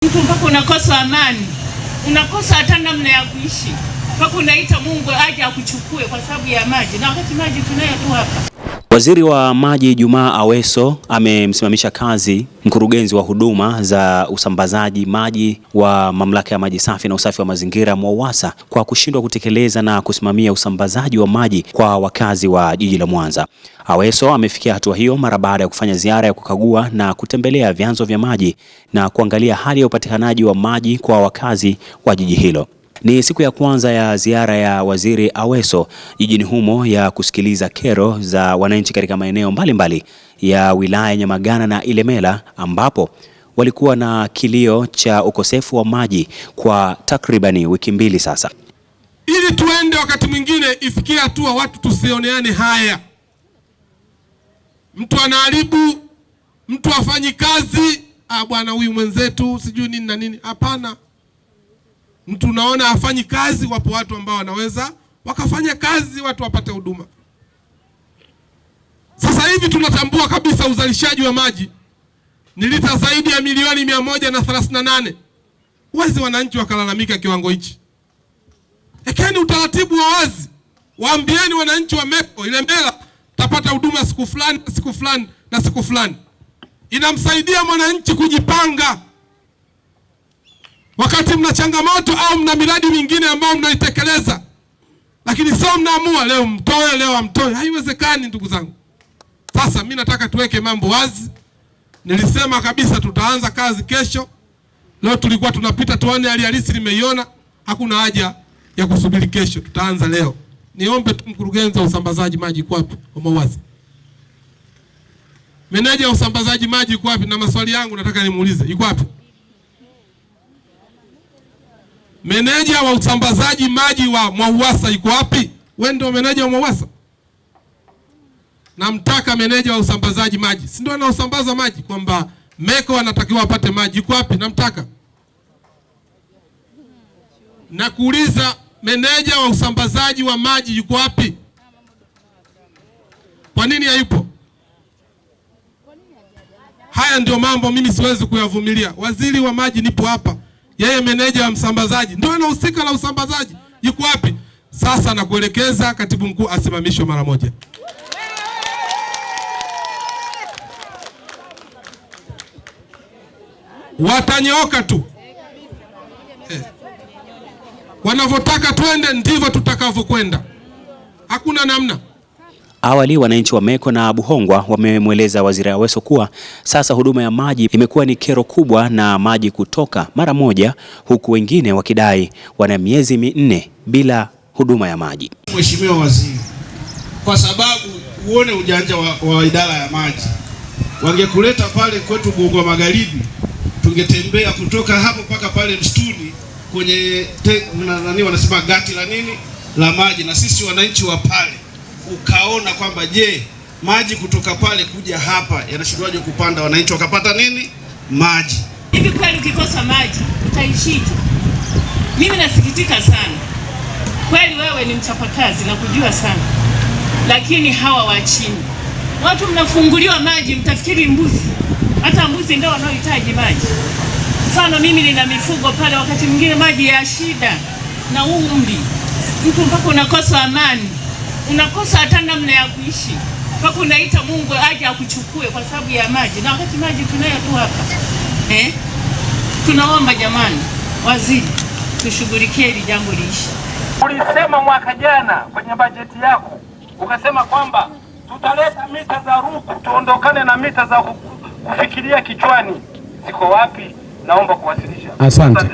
Mtu mpaka unakosa amani, unakosa hata namna ya kuishi, mpaka unaita Mungu aje akuchukue kwa sababu ya maji, na wakati maji tunayo tu hapa. Waziri wa Maji Jumaa Aweso amemsimamisha kazi mkurugenzi wa huduma za usambazaji maji wa Mamlaka ya Maji Safi na Usafi wa Mazingira MWAUWASA kwa kushindwa kutekeleza na kusimamia usambazaji wa maji kwa wakazi wa jiji la Mwanza. Aweso amefikia hatua hiyo mara baada ya kufanya ziara ya kukagua na kutembelea vyanzo vya maji na kuangalia hali ya upatikanaji wa maji kwa wakazi wa jiji hilo. Ni siku ya kwanza ya ziara ya Waziri Aweso jijini humo ya kusikiliza kero za wananchi katika maeneo mbalimbali ya wilaya Nyamagana na Ilemela, ambapo walikuwa na kilio cha ukosefu wa maji kwa takribani wiki mbili sasa. Ili tuende wakati mwingine ifikie hatua watu tusioneane haya. Mtu anaharibu, mtu afanyi kazi, bwana huyu mwenzetu sijui nini na nini. Hapana. Mtu unaona hafanyi kazi, wapo watu ambao wanaweza wakafanya kazi, watu wapate huduma. Sasa hivi tunatambua kabisa uzalishaji wa maji ni lita zaidi ya milioni 138. Wazi wananchi wakalalamika kiwango hichi. Ekeni utaratibu wa wazi. Waambieni wananchi wa Meko, Ilemela tapata huduma siku fulani, siku fulani na siku fulani. Inamsaidia mwananchi kujipanga. Wakati mna changamoto au mna miradi mingine ambayo mnaitekeleza, lakini sio mnaamua leo mtoe leo amtoe, haiwezekani ndugu zangu. Sasa mimi nataka tuweke mambo wazi. Nilisema kabisa tutaanza kazi kesho. Leo tulikuwa tunapita tuone hali halisi, nimeiona. Hakuna haja ya kusubiri kesho, tutaanza leo. Niombe tu mkurugenzi wa usambazaji maji kwa wapi? MWAUWASA. Meneja wa usambazaji maji kwa wapi? Na maswali yangu nataka nimuulize, yuko wapi? Meneja wa usambazaji maji wa MWAUWASA yuko wapi? Wewe ndio meneja wa MWAUWASA? Namtaka meneja wa usambazaji maji. Si ndio anaosambaza maji kwamba Meko anatakiwa apate maji, yuko wapi? Namtaka. Na kuuliza meneja wa usambazaji wa maji yuko wapi? Kwa nini hayupo? Haya ndio mambo mimi siwezi kuyavumilia. Waziri wa maji nipo hapa. Yeye meneja wa msambazaji ndio anahusika na usambazaji, yuko wapi? Sasa nakuelekeza katibu mkuu asimamishwe mara moja. Watanyooka tu. Wanavyotaka twende ndivyo tutakavyokwenda. Hakuna namna. Awali wananchi wa Meko na Buhongwa wamemweleza Waziri Aweso kuwa sasa huduma ya maji imekuwa ni kero kubwa na maji kutoka mara moja, huku wengine wakidai wana miezi 4 bila huduma ya maji. Mheshimiwa Waziri, kwa sababu uone ujanja wa idara ya maji, wangekuleta pale kwetu Buhongwa Magharibi, tungetembea kutoka hapo mpaka pale msituni kwenye nani wanasema gati la nini la maji, na sisi wananchi wa pale ukaona kwamba je, maji kutoka pale kuja hapa yanashindwaje kupanda, wananchi wakapata nini? Maji. Hivi kweli ukikosa maji utaishije? Mimi nasikitika sana. Kweli wewe ni mchapakazi na kujua sana. Lakini hawa wa chini, watu mnafunguliwa maji mtafikiri mbuzi. Hata mbuzi ndio wanaohitaji maji. Mfano mimi nina mifugo pale, wakati mwingine maji ya shida na umri. Mtu mpaka unakosa amani, unakosa hata namna ya kuishi, mpaka unaita Mungu aje akuchukue kwa sababu ya maji, na wakati maji tunayo tu hapa. Tunaomba jamani, waziri, tushughulikie hili jambo liishi. Ulisema mwaka jana kwenye bajeti yako ukasema kwamba tutaleta mita za ruku, tuondokane na mita za kufikiria kichwani. Ziko wapi? Naomba kuwasilisha. Asante.